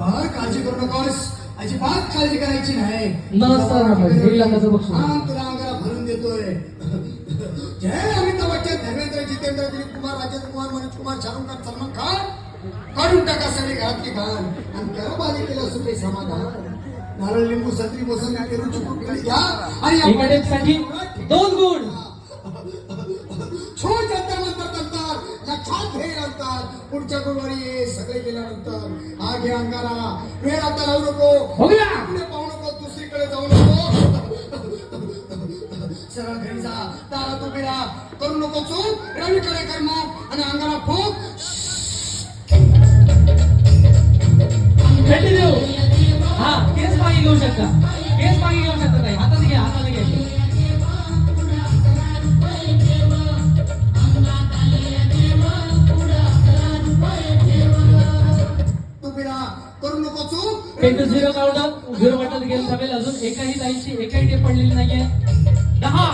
फार काळजी करू नकोस, अजिबात काळजी करायची नाही. नमस्कार बक्षीस तुला अंगाला भरून देतोय. जय अमिताभ बच्चन, धर्मेंद्र, जितेंद्र, दिलीप कुमार, राजेंद्र कुमार, मनोज कुमार, शाहरुख खान, सलमान खान काढून टाका सगळी घरातली घाण आणि करा बालिकेला सुखी समाधान. नारळ, लिंबू, संत्री, मोसंबी, पेरू, चिकू, केळी घ्या आणि साठी 2 गुण. छो जंतर मंतर नंतर लक्षात घे नंतर पुढच्या गुरुवारी सगळे गेल्यानंतर हा घे अंगारा. वेळ आता लावू नको, पुढे पाहू नको, दुसरीकडे जाऊ नको. सरळ घरी जा, दारात उभी राहा, करू नको चूक. रवीकडे कर मग आणि अंगारा फूक. भेटी देऊ. हा केस मागे घेऊ शकता, केस मागे घेऊ शकता ताई. हातात घ्या, हातात घ्या. करू नको चूक. 10-0 काउंटर 0 वाटत गेम थांबेल. अजून एकाही ताईची एकही टेप पडलेली नाहीये. 10